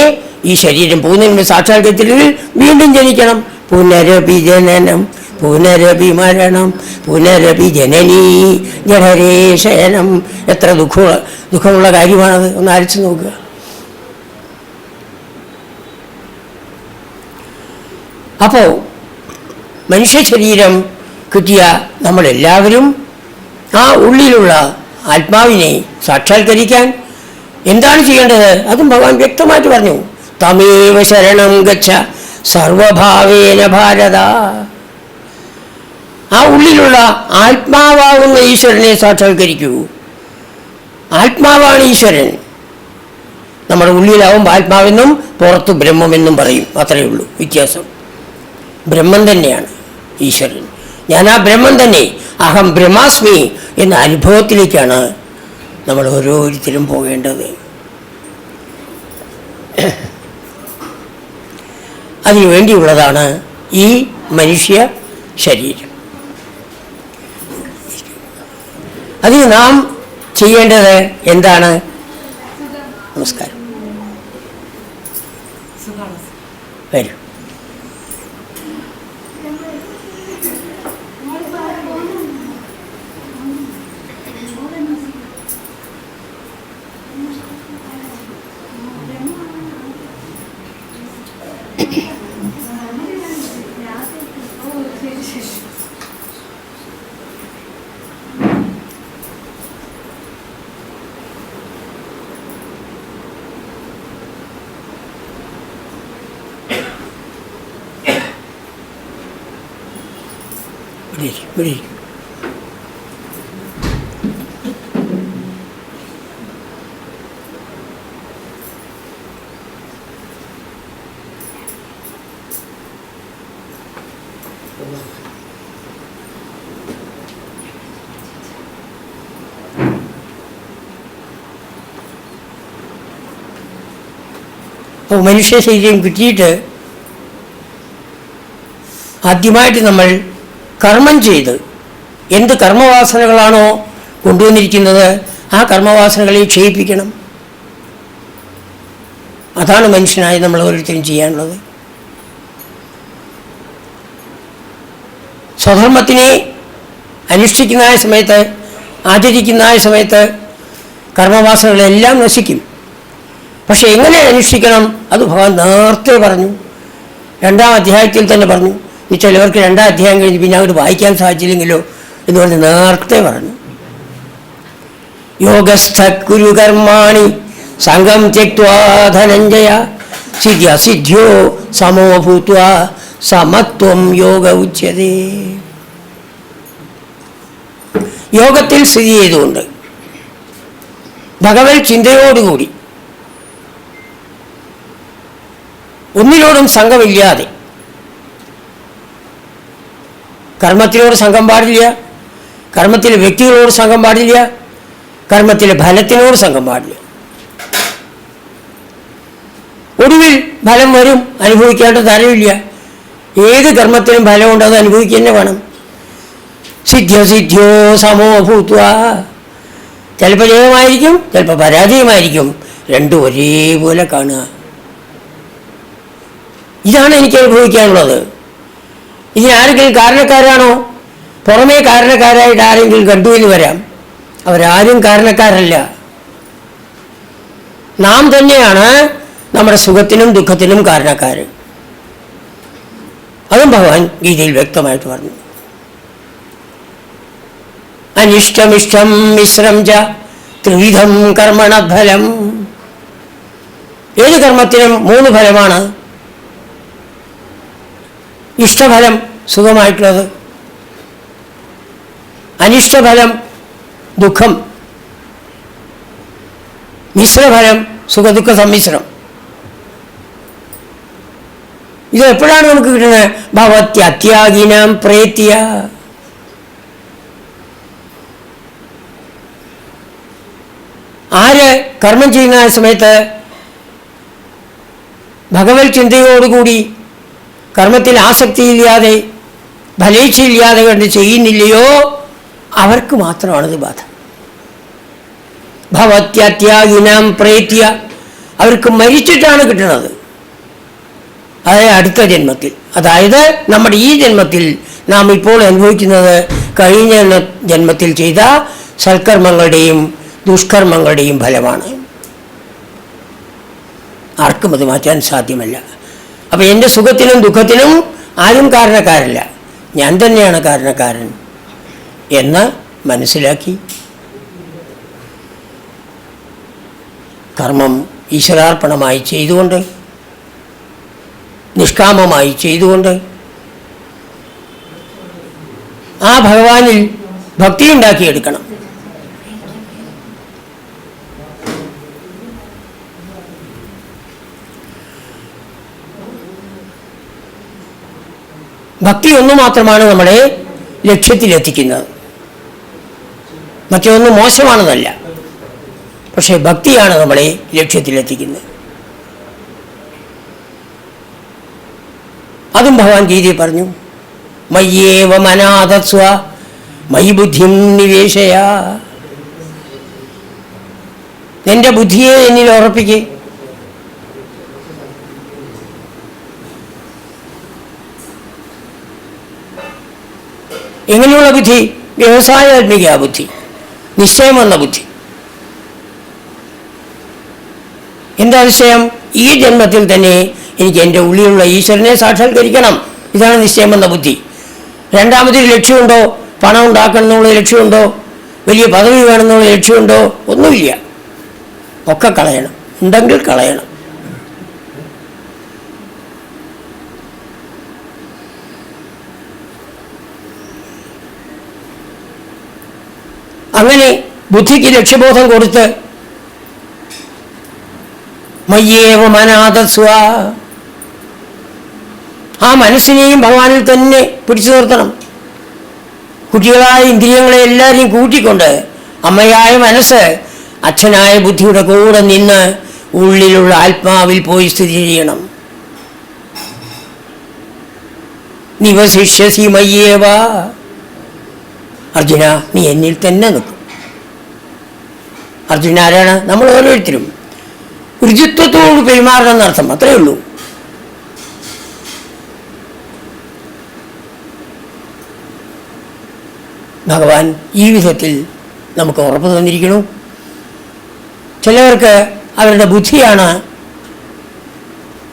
ഈ ശരീരം പോകുന്നതിന് സാക്ഷാത്കരിച്ചില്ലെങ്കിൽ വീണ്ടും ജനിക്കണം. പുനരപി ജനനം പുനരപി മരണം പുനരപി ജനനീ ജഠരേ ശയനം. എത്ര ദുഃഖമുള്ള കാര്യമാണത്, ഒന്ന് ആലോചിച്ച് നോക്കുക. അപ്പോൾ മനുഷ്യ ശരീരം കിട്ടിയ നമ്മളെല്ലാവരും ആ ഉള്ളിലുള്ള ആത്മാവിനെ സാക്ഷാത്കരിക്കാൻ എന്താണ് ചെയ്യേണ്ടത്? അതും ഭഗവാൻ വ്യക്തമായിട്ട് പറഞ്ഞു. തമേവ ശരണം ഗച്ഛ സർവഭാവേന ഭാരത. ആ ഉള്ളിലുള്ള ആത്മാവാകുന്ന ഈശ്വരനെ സാക്ഷാത്കരിക്കൂ. ആത്മാവാണ് ഈശ്വരൻ. നമ്മുടെ ഉള്ളിലാവുമ്പോൾ ആത്മാവെന്നും പുറത്ത് ബ്രഹ്മമെന്നും പറയും. അത്രയേ ഉള്ളൂ വ്യത്യാസം. ബ്രഹ്മം തന്നെയാണ് ഈശ്വരൻ. ഞാൻ ആ ബ്രഹ്മം തന്നെ, അഹം ബ്രഹ്മാസ്മി എന്ന അനുഭവത്തിലേക്കാണ് നമ്മൾ ഓരോരുത്തരും പോകേണ്ടത്. അതിനു വേണ്ടിയുള്ളതാണ് ഈ മനുഷ്യ ശരീരം. അതിന് നാം ചെയ്യേണ്ടത് എന്താണ്? നമസ്കാരം. വരൂ. ഇവിടെ അപ്പോൾ മനുഷ്യ ശരീരം കിട്ടിയിട്ട് ആദ്യമായിട്ട് നമ്മൾ കർമ്മം ചെയ്ത് എന്ത് കർമ്മവാസനകളാണോ കൊണ്ടുവന്നിരിക്കുന്നത് ആ കർമ്മവാസനകളെ ക്ഷയിപ്പിക്കണം. അതാണ് മനുഷ്യനായി നമ്മൾ ഓരോരുത്തരും ചെയ്യാനുള്ളത്. സ്വധർമ്മത്തിനെ അനുഷ്ഠിക്കുന്നതായ സമയത്ത്, ആചരിക്കുന്നതായ സമയത്ത് കർമ്മവാസനകളെല്ലാം നശിക്കും. പക്ഷെ എങ്ങനെ അനുഷ്ഠിക്കണം അത് ഭഗവാൻ നേരത്തെ പറഞ്ഞു. 2-ാം അധ്യായത്തിൽ തന്നെ പറഞ്ഞു. ഈ ചിലവർക്ക് 2-ാം അധ്യായം കഴിഞ്ഞ് പിന്നെ അങ്ങോട്ട് വായിക്കാൻ സാധിച്ചില്ലെങ്കിലോ എന്ന് പറഞ്ഞ് നേരത്തെ പറഞ്ഞു. യോഗസ്ഥ കുരു കർമാണി സംഘം ത്യക്ത്വാ ധനഞ്ജയ സിദ്ധ്യോ സമോ ഭൂത്വാ സമത്വം യോഗ ഉച്യതേ. യോഗത്തിൽ സ്ഥിതി ചെയ്തുകൊണ്ട് ഭഗവത് ചിന്തയോടുകൂടി ഒന്നിനോടും സംഘമില്ലാതെ, കർമ്മത്തിനോട് സംഘം പാടില്ല, കർമ്മത്തിലെ വ്യക്തികളോട് സംഘം പാടില്ല, കർമ്മത്തിലെ ഫലത്തിനോട് സംഘം പാടില്ല. ഒടുവിൽ ഫലം വരും, അനുഭവിക്കേണ്ട തരമില്ല. ഏത് കർമ്മത്തിനും ഫലമുണ്ട്, അത് അനുഭവിക്കുക തന്നെ വേണം. സിദ്ധ്യോ സമോ ഭൂത്വ. ചിലപ്പോൾ ജയമായിരിക്കും, ചിലപ്പോൾ പരാജയമായിരിക്കും, രണ്ടും ഒരേപോലെ കാണുക. ഇതാണ് എനിക്ക് അനുഭവിക്കാനുള്ളത്. ഇനി ആരെങ്കിലും കാരണക്കാരാണോ? പുറമേ കാരണക്കാരായിട്ട് ആരെങ്കിലും കണ്ടു എന്ന് വരാം. അവരാരും കാരണക്കാരല്ല. നാം തന്നെയാണ് നമ്മുടെ സുഖത്തിനും ദുഃഖത്തിനും കാരണക്കാരൻ. അതും ഭഗവാൻ ഗീതയിൽ വ്യക്തമായിട്ട് പറഞ്ഞു. അനിഷ്ടമിഷ്ടം മിശ്രം ച ത്രിവിധം കർമ്മണഫലം. ഏത് കർമ്മത്തിനും 3 ഫലമാണ്. ഇഷ്ടഫലം സുഖമായിട്ടുള്ളത്, അനിഷ്ടഫലം ദുഃഖം, മിശ്രഫലം സുഖദുഃഖ സമ്മിശ്രം. ഇത് എപ്പോഴാണ് നമുക്ക് കിട്ടുന്നത്? ഭവത്യത്യാഗിനാം പ്രേത്യ. ആര് കർമ്മം ചെയ്യുന്ന സമയത്ത് ഭഗവത് ചിന്തയോടുകൂടി കർമ്മത്തിൽ ആസക്തിയില്ലാതെ ഫലേച്ഛയില്ലാതെ കണ്ട് ചെയ്യുന്നില്ലയോ അവർക്ക് മാത്രമാണത് ബാധ. ഭവത്യത്യാഗിനാം പ്രേത്യ. അവർക്ക് മരിച്ചിട്ടാണ് കിട്ടുന്നത്. അതായത് അടുത്ത ജന്മത്തിൽ, അതായത് നമ്മുടെ ഈ ജന്മത്തിൽ നാം ഇപ്പോൾ അനുഭവിക്കുന്നത് കഴിഞ്ഞ ജന്മത്തിൽ ചെയ്ത സൽക്കർമ്മങ്ങളുടെയും ദുഷ്കർമ്മങ്ങളുടെയും ഫലമാണ്. ആർക്കും അത് മാറ്റാൻ സാധ്യമല്ല. അപ്പം എൻ്റെ സുഖത്തിനും ദുഃഖത്തിനും ആരും കാരണക്കാരല്ല, ഞാൻ തന്നെയാണ് കാരണക്കാരൻ എന്ന് മനസ്സിലാക്കി കർമ്മം ഈശ്വരാർപ്പണമായി ചെയ്തുകൊണ്ട്, നിഷ്കാമമായി ചെയ്തുകൊണ്ട് ആ ഭഗവാനിൽ ഭക്തി ഉണ്ടാക്കിയെടുക്കണം. ഭക്തി ഒന്നു മാത്രമാണ് നമ്മളെ ലക്ഷ്യത്തിലെത്തിക്കുന്നത്, മറ്റൊന്നും മോശമാണെന്നല്ല. പക്ഷെ ഭക്തിയാണ് നമ്മളെ ലക്ഷ്യത്തിലെത്തിക്കുന്നത്. അതും ഭഗവാൻ ഗീതയിൽ പറഞ്ഞു, മയ്യേവ മനാദസ്വ മയി ബുദ്ധിം നിവേശയ. നിന്റെ ബുദ്ധിയെ എന്നിൽ ഉറപ്പിക്കേ. എങ്ങനെയുള്ള ബുദ്ധി? വ്യവസായാത്മിക ബുദ്ധി, നിശ്ചയം വന്ന ബുദ്ധി. എന്താ നിശ്ചയം? ഈ ജന്മത്തിൽ തന്നെ എനിക്ക് എൻ്റെ ഉള്ളിലുള്ള ഈശ്വരനെ സാക്ഷാത്കരിക്കണം. ഇതാണ് നിശ്ചയം വന്ന ബുദ്ധി. രണ്ടാമതൊരു ലക്ഷ്യമുണ്ടോ? പണം ഉണ്ടാക്കണം എന്നുള്ള ലക്ഷ്യമുണ്ടോ? വലിയ പദവി വേണമെന്നുള്ള ലക്ഷ്യമുണ്ടോ? ഒന്നുമില്ല. ഒക്കെ കളയണം, ഉണ്ടെങ്കിൽ കളയണം. അങ്ങനെ ബുദ്ധിക്ക് ലക്ഷ്യബോധം കൊടുത്ത് മയ്യേവ മനാദസ്വ, ആ മനസ്സിനെയും ഭഗവാനിൽ തന്നെ പിടിച്ചു നിർത്തണം. കുട്ടികളായ ഇന്ദ്രിയങ്ങളെ എല്ലാവരെയും കൂട്ടിക്കൊണ്ട് അമ്മയായ മനസ്സ് അച്ഛനായ ബുദ്ധിയുടെ കൂടെ നിന്ന് ഉള്ളിലുള്ള ആത്മാവിൽ പോയി സ്ഥിതി ചെയ്യണം. നിവശിഷ്യസി മയ്യേവ, അർജുന നീ എന്നിൽ തന്നെ നിൽക്കും. അർജുന ആരാണ്? നമ്മൾ ഓരോരുത്തരും ഋജുത്വത്തോട് പെരുമാറണം എന്നർത്ഥം, അത്രയേ ഉള്ളൂ. ഭഗവാൻ ഈ വിധത്തിൽ നമുക്ക് ഉറപ്പ് തന്നിരിക്കുന്നു. ചിലവർക്ക് അവരുടെ ബുദ്ധിയാണ്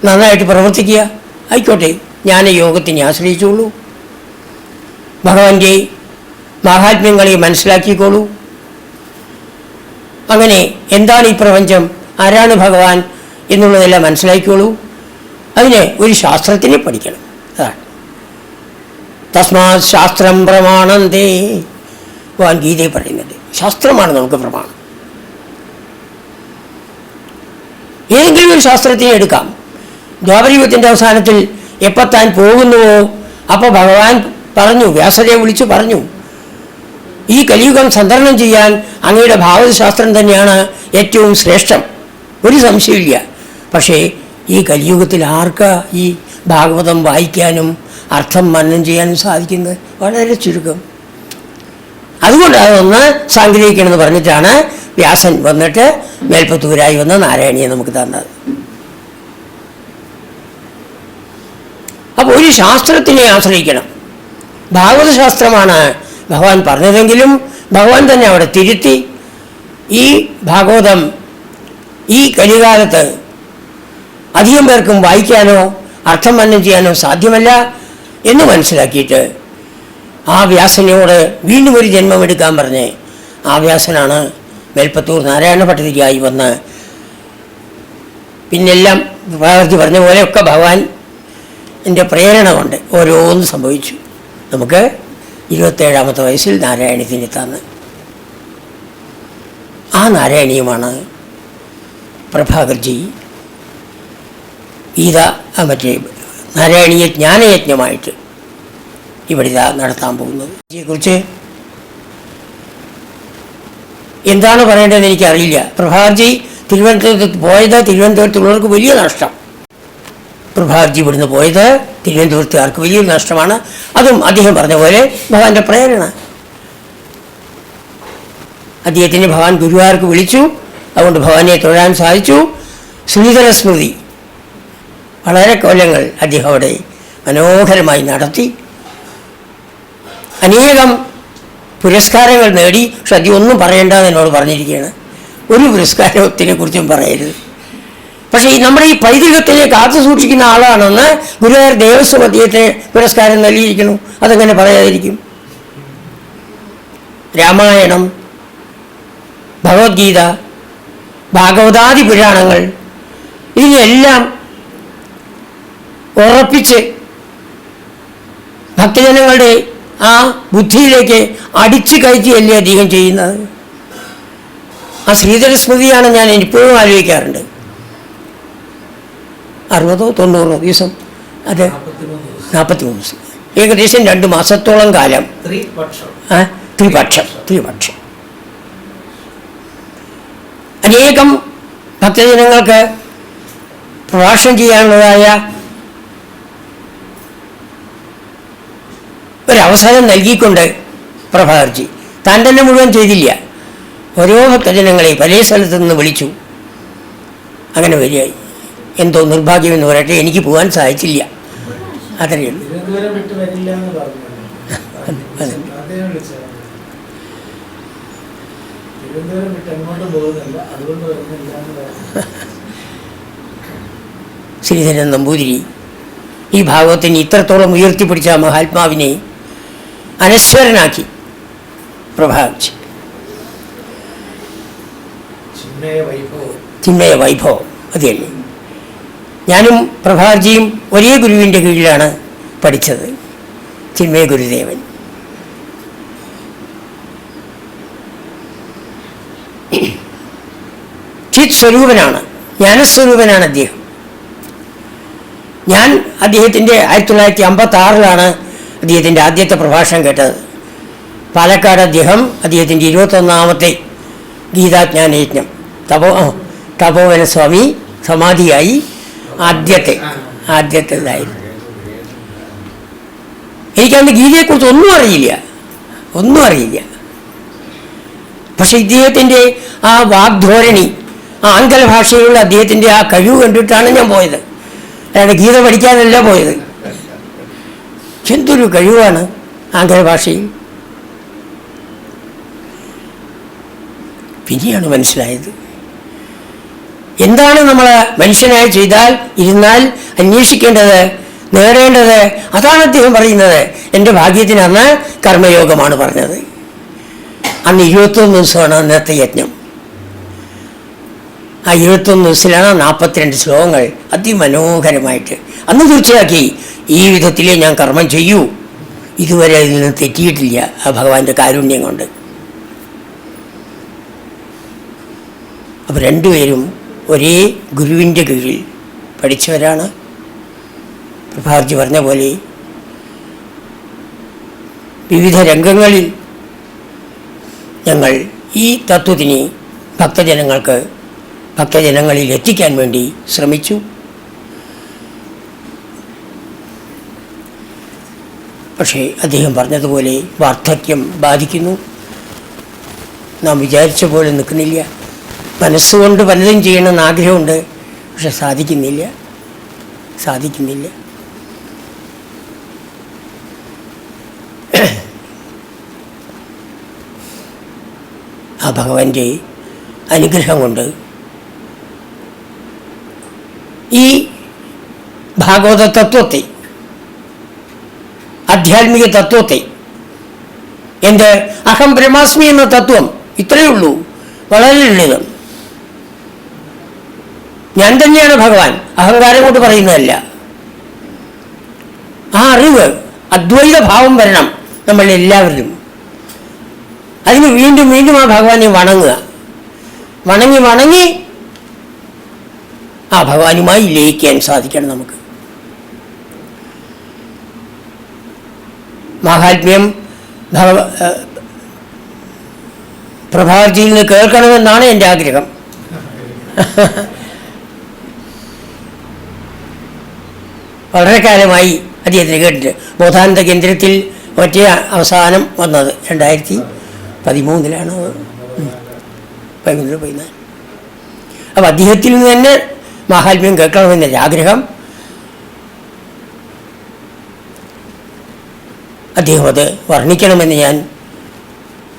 നന്നായിട്ട് പ്രവർത്തിക്കുക. ആയിക്കോട്ടെ, ഞാൻ യോഗത്തിനെ ആശ്രയിച്ചുള്ളൂ. ഭഗവാന്റെ മാഹാത്മ്യങ്ങളെ മനസ്സിലാക്കിക്കോളൂ. അങ്ങനെ എന്താണ് ഈ പ്രപഞ്ചം, ആരാണ് ഭഗവാൻ എന്നുള്ളതെല്ലാം മനസ്സിലാക്കിക്കോളൂ. അതിന് ഒരു ശാസ്ത്രത്തിനെ പഠിക്കണം. അതാണ് തസ്മാത് ശാസ്ത്രം പ്രമാണന്തേ. ഭഗവാൻ ഗീതയിൽ പറയുന്നത് ശാസ്ത്രമാണ് നമുക്ക് പ്രമാണം. ഏതെങ്കിലും ഒരു ശാസ്ത്രത്തിനെ എടുക്കാം. ദ്വാപരയുഗത്തിൻ്റെ അവസാനത്തിൽ എപ്പോൾ താൻ പോകുന്നുവോ അപ്പോൾ ഭഗവാൻ പറഞ്ഞു, വ്യാസരെ വിളിച്ചു പറഞ്ഞു, ഈ കലിയുഗം സന്തരണം ചെയ്യാൻ അങ്ങയുടെ ഭാഗവതശാസ്ത്രം തന്നെയാണ് ഏറ്റവും ശ്രേഷ്ഠം, ഒരു സംശയമില്ല. പക്ഷേ ഈ കലിയുഗത്തിൽ ആർക്കാ ഈ ഭാഗവതം വായിക്കാനും അർത്ഥം മനനം ചെയ്യാനും സാധിക്കുന്നത്? വളരെ ചുരുക്കം. അതുകൊണ്ട് അതൊന്ന് സംഗ്രഹിക്കണമെന്ന് പറഞ്ഞിട്ടാണ് വ്യാസൻ വന്നിട്ട് മേൽപ്പത്തൂരായി വന്ന നാരായണിയെ നമുക്ക് തന്നത്. അപ്പോൾ ഒരു ശാസ്ത്രത്തിനെ ആശ്രയിക്കണം. ഭാഗവതശാസ്ത്രമാണ് ഭഗവാൻ പറഞ്ഞതെങ്കിലും ഭഗവാൻ തന്നെ അവിടെ തിരുത്തി ഈ ഭാഗവതം ഈ കലികാലത്ത് അധികം പേർക്കും വായിക്കാനോ അർത്ഥം മനനം ചെയ്യാനോ സാധ്യമല്ല എന്ന് മനസ്സിലാക്കിയിട്ട് ആ വ്യാസനോട് വീണ്ടും ഒരു ജന്മം എടുക്കാൻ പറഞ്ഞ് ആ വ്യാസനാണ് മേൽപ്പത്തൂർ നാരായണ ഭട്ടതിരിയായി വന്ന് പിന്നെല്ലാം പ്രകൃതി പറഞ്ഞ പോലെയൊക്കെ ഭഗവാൻ എൻ്റെ പ്രേരണ കൊണ്ട് ഓരോന്നും സംഭവിച്ചു. നമുക്ക് 27ാമത്തെ വയസ്സിൽ നാരായണീയത്തിന് തന്ന് ആ നാരായണീയമാണ് പ്രഭാകർജി ഗീത മറ്റേ നാരായണീയ ജ്ഞാനയജ്ഞമായിട്ട് ഇവിടെ നടത്താൻ പോകുന്നത്. ഇതിനെക്കുറിച്ച് എന്താണ് പറയേണ്ടതെന്ന് എനിക്കറിയില്ല. പ്രഭാകർജി തിരുവനന്തപുരത്ത് പോയത് തിരുവനന്തപുരത്തുള്ളവർക്ക് വലിയ നഷ്ടം. പ്രഭാകർജി ഇവിടുന്ന് പോയത് തിരുവനന്തപുരത്തുകാർക്ക് വലിയൊരു നഷ്ടമാണ്. അതും അദ്ദേഹം പറഞ്ഞ പോലെ ഭഗവാന്റെ പ്രേരണ. അദ്ദേഹത്തിന് ഭഗവാൻ ഗുരുവായൂർക്ക് വിളിച്ചു, അതുകൊണ്ട് ഭഗവാനെ തൊഴാൻ സാധിച്ചു. ശ്രീധര സ്മൃതി വളരെ കൊല്ലങ്ങൾ അദ്ദേഹം അവിടെ മനോഹരമായി നടത്തി. അനേകം പുരസ്കാരങ്ങൾ നേടി. പക്ഷെ അതൊന്നും പറയേണ്ടതെന്ന് എന്നോട് പറഞ്ഞിരിക്കുകയാണ്. ഒരു പുരസ്കാരത്തിനെ കുറിച്ചും പറയരുത്. പക്ഷേ നമ്മുടെ ഈ പൈതൃകത്തിനെ കാത്തു സൂക്ഷിക്കുന്ന ആളാണെന്ന് ഗുരുവായൂർ ദേവസ്വം അദ്ദേഹത്തിന് പുരസ്കാരം നൽകിയിരിക്കുന്നു. അതെങ്ങനെ പറയാതിരിക്കും? രാമായണം, ഭഗവത്ഗീത, ഭാഗവതാദി പുരാണങ്ങൾ ഇതിനെല്ലാം ഉറപ്പിച്ച് ഭക്തജനങ്ങളുടെ ആ ബുദ്ധിയിലേക്ക് അടിച്ചു കയറ്റിയല്ലേ അദ്ദേഹം ചെയ്യുന്നത്. ആ ശ്രീധര സ്മൃതിയാണ് ഞാൻ ഇപ്പോഴും ആലോചിക്കാറുണ്ട്. 60-90 ദിവസം, അത് 43 ദിവസം, ഏകദേശം 2 മാസത്തോളം കാലം. ത്രിപക്ഷം. അനേകം ഭക്തജനങ്ങൾക്ക് പ്രഭാഷണം ചെയ്യാനുള്ളതായ ഒരവസരം നൽകിക്കൊണ്ട് പ്രഭാകർജി താൻ തന്നെ മുഴുവൻ ചെയ്തില്ല. ഓരോ ഭക്തജനങ്ങളെ പല സ്ഥലത്തു നിന്ന് വിളിച്ചു. അങ്ങനെ വരികയായി. എന്തോ നിർഭാഗ്യമെന്ന് പറയട്ടെ, എനിക്ക് പോകാൻ സാധിച്ചില്ല. അത്രയേ ഉള്ളൂ. ശ്രീധരൻ നമ്പൂതിരി ഈ ഭാഗവത്തിനെ ഇത്രത്തോളം ഉയർത്തിപ്പിടിച്ച മഹാത്മാവിനെ അനശ്വരനാക്കി പ്രഭാകർജി. ചിന്മയ വൈഭവം അത് തന്നെ. ഞാനും പ്രഭാകർജിയും ഒരേ ഗുരുവിൻ്റെ കീഴിലാണ് പഠിച്ചത്, ചിന്മയ ഗുരുദേവൻ. ചിത് സ്വരൂപനാണ്, ജ്ഞാനസ്വരൂപനാണ് അദ്ദേഹം. ഞാൻ അദ്ദേഹത്തിൻ്റെ 1956 അദ്ദേഹത്തിൻ്റെ ആദ്യത്തെ പ്രഭാഷണം കേട്ടത്. പാലക്കാട് അദ്ദേഹത്തിൻ്റെ 21ാമത്തെ ഗീതാജ്ഞാനയജ്ഞം തപോവനസ്വാമി സമാധിയായി ആദ്യത്തേതായിരുന്നു. എനിക്കന്ന് ഗീതയെക്കുറിച്ച് ഒന്നും അറിയില്ല. പക്ഷെ ഇദ്ദേഹത്തിൻ്റെ ആ വാഗ്ധോരണി, ആ ആംഗല ഭാഷയിലുള്ള അദ്ദേഹത്തിൻ്റെ ആ കഴിവ് കണ്ടിട്ടാണ് ഞാൻ പോയത്. അയാളുടെ ഗീത പഠിക്കാനല്ല പോയത്. എന്തൊരു കഴിവാണ് ആംഗല ഭാഷയിൽ. പിന്നെയാണ് മനസ്സിലായത് എന്താണ് നമ്മൾ മനുഷ്യനായി ഇരുന്നാൽ അന്വേഷിക്കേണ്ടത്, നേടേണ്ടത്. അതാണ് അദ്ദേഹം പറയുന്നത്. എൻ്റെ ഭാഗ്യത്തിന് അന്ന് കർമ്മയോഗമാണ് പറഞ്ഞത്. അന്ന് 21 ദിവസമാണ് അന്നത്തെ യജ്ഞം. ആ 21 ദിവസത്തിലാണ് 42 ശ്ലോകങ്ങൾ അതിമനോഹരമായിട്ട് അന്ന് തീർച്ചയാക്കി. ഈ വിധത്തിലേ ഞാൻ കർമ്മം ചെയ്യൂ, ഇതുവരെ അതിൽ നിന്ന് തെറ്റിയിട്ടില്ല ആ ഭഗവാന്റെ കാരുണ്യം കൊണ്ട്. അപ്പോൾ രണ്ടുപേരും ഒരേ ഗുരുവിൻ്റെ കീഴിൽ പഠിച്ചവരാണ്. പ്രഭാകർജി പറഞ്ഞ പോലെ വിവിധ രംഗങ്ങളിൽ ഞങ്ങൾ ഈ തത്വത്തിനെ ഭക്തജനങ്ങളിൽ എത്തിക്കാൻ വേണ്ടി ശ്രമിച്ചു. പക്ഷേ അദ്ദേഹം പറഞ്ഞതുപോലെ വാർദ്ധക്യം ബാധിക്കുന്നു. നാം വിചാരിച്ച പോലെ നിൽക്കുന്നില്ല. മനസ്സുകൊണ്ട് പലതും ചെയ്യണമെന്ന് ആഗ്രഹമുണ്ട്, പക്ഷെ സാധിക്കുന്നില്ല. ആ ഭഗവാന്റെ അനുഗ്രഹം കൊണ്ട് ഈ ഭാഗവത തത്വത്തെ, ആധ്യാത്മിക തത്വത്തെ, എന്ത് അഹം ബ്രഹ്മാസ്മി എന്ന തത്വം ഇത്രയേ ഉള്ളൂ, വളരെ ലളിതം. ഞാൻ തന്നെയാണ് ഭഗവാൻ, അഹങ്കാരം കൊണ്ട് പറയുന്നതല്ല. ആ അറിവ്, അദ്വൈത ഭാവം വരണം നമ്മളെല്ലാവരിലും. അതിന് വീണ്ടും വീണ്ടും ആ ഭഗവാനെ വണങ്ങി ആ ഭഗവാനുമായി ലയിക്കാൻ സാധിക്കണം നമുക്ക്. മാഹാത്മ്യം പ്രഭാകർജിയിൽ നിന്ന് കേൾക്കണമെന്നാണ് എൻ്റെ ആഗ്രഹം. വളരെ കാലമായി അദ്ദേഹത്തിന് കേട്ടിട്ട്. ബോധാനന്ദ കേന്ദ്രത്തിൽ മറ്റേ അവസാനം വന്നത് 2013 അപ്പോൾ അദ്ദേഹത്തിൽ നിന്ന് തന്നെ മാഹാത്മ്യം കേൾക്കണമെന്നൊരു ആഗ്രഹം. അദ്ദേഹം അത് വർണ്ണിക്കണമെന്ന് ഞാൻ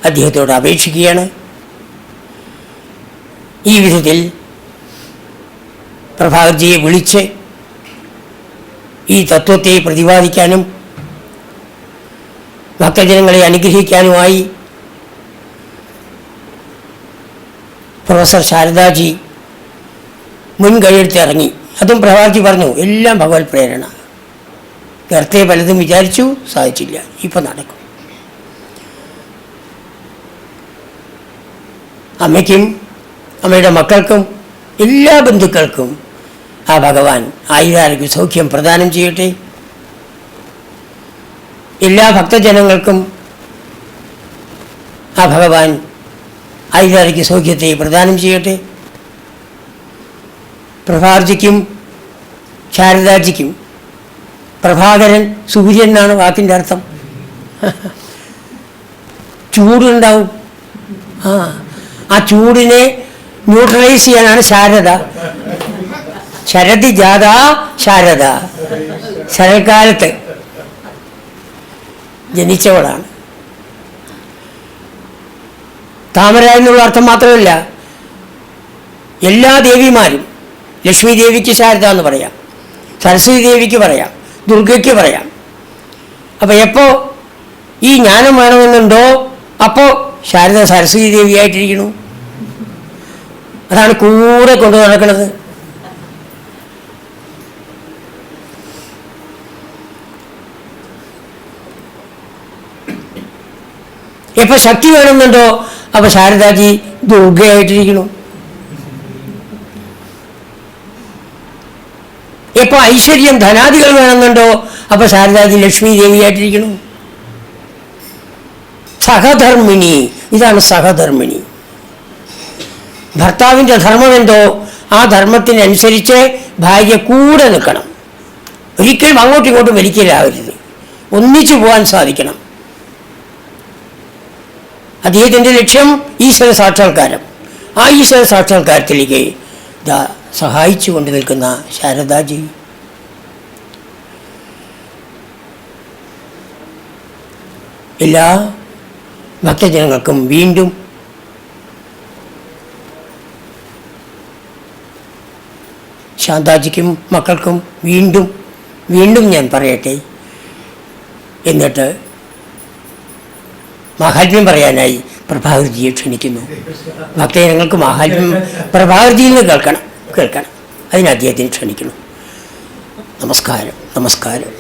അദ്ദേഹത്തോട് അപേക്ഷിക്കുകയാണ്. ഈ വിധത്തിൽ പ്രഭാകർജിയെ വിളിച്ച് ഈ തത്വത്തെ പ്രതിപാദിക്കാനും ഭക്തജനങ്ങളെ അനുഗ്രഹിക്കാനുമായി പ്രൊഫസർ ശാരദാജി മുൻകൈയെടുത്ത് ഇറങ്ങി. അതും പ്രഭാകർജി പറഞ്ഞു, എല്ലാം ഭഗവത് പ്രേരണ. നേരത്തെ പലതും വിചാരിച്ചു, സാധിച്ചില്ല, ഇപ്പം നടക്കും. അമ്മയ്ക്കും അമ്മയുടെ മക്കൾക്കും എല്ലാ ബന്ധുക്കൾക്കും ആ ഭഗവാൻ ആയുരാരോഗ്യ സൗഖ്യം പ്രദാനം ചെയ്യട്ടെ. എല്ലാ ഭക്തജനങ്ങൾക്കും ആ ഭഗവാൻ ആയുരാരോഗ്യ സൗഖ്യത്തെ പ്രദാനം ചെയ്യട്ടെ. പ്രഭാകർജിക്കും ശാരദാജിക്കും, പ്രഭാകരൻ സൂര്യൻ എന്നാണ് വാക്കിൻ്റെ അർത്ഥം. ചൂടുണ്ടാവും. ആ ചൂടിനെ ന്യൂട്രലൈസ് ചെയ്യാനാണ് ശാരദ. ശരതി ജാത ശാരദ, ശരൽക്കാലത്ത് ജനിച്ചവളാണ്. താമര എന്നുള്ള അർത്ഥം മാത്രമല്ല, എല്ലാ ദേവിമാരും, ലക്ഷ്മി ദേവിക്ക് ശാരദ എന്ന് പറയാം, സരസ്വതി ദേവിക്ക് പറയാം, ദുർഗയ്ക്ക് പറയാം. അപ്പം എപ്പോൾ ഈ ജ്ഞാനം വേണമെന്നുണ്ടോ അപ്പോൾ ശാരദ സരസ്വതി ദേവിയായിട്ടിരിക്കണു. അതാണ് കൂടെ കൊണ്ടു നടക്കുന്നത്. എപ്പോൾ ശക്തി വേണമെന്നുണ്ടോ അപ്പോൾ ശാരദാജി ദുർഗയായിട്ടിരിക്കണു. എപ്പോൾ ഐശ്വര്യം ധനാദികൾ വേണമെന്നുണ്ടോ അപ്പോൾ ശാരദാജി ലക്ഷ്മി ദേവിയായിട്ടിരിക്കണു. സഹധർമ്മിണി, ഇതാണ് സഹധർമ്മിണി. ഭർത്താവിൻ്റെ ധർമ്മം എന്തോ ആ ധർമ്മത്തിനനുസരിച്ച് ഭാര്യ കൂടെ നിൽക്കണം. ഒരിക്കലും അങ്ങോട്ടും ഇങ്ങോട്ടും വലിക്കലാവരുത്. ഒന്നിച്ചു പോകാൻ സാധിക്കണം. അദ്ദേഹത്തിൻ്റെ ലക്ഷ്യം ഈശ്വര സാക്ഷാത്കാരം. ആ ഈശ്വര സാക്ഷാത്കാരത്തിലേക്ക് സഹായിച്ചു കൊണ്ട് നിൽക്കുന്ന ശാരദാജി. എല്ലാ ഭക്തജനങ്ങൾക്കും വീണ്ടും ശാന്താജിക്കും മക്കൾക്കും വീണ്ടും വീണ്ടും ഞാൻ പറയട്ടെ. എന്നിട്ട് മാഹാത്മ്യം പറയാനായി പ്രഭാകർജിയെ ക്ഷണിക്കുന്നു. ഭക്തജനങ്ങൾക്ക് മാഹാത്മ്യം പ്രഭാകർജിയിൽ നിന്ന് കേൾക്കണം. അതിന് അദ്ദേഹത്തിന് ക്ഷണിക്കുന്നു. നമസ്കാരം, നമസ്കാരം.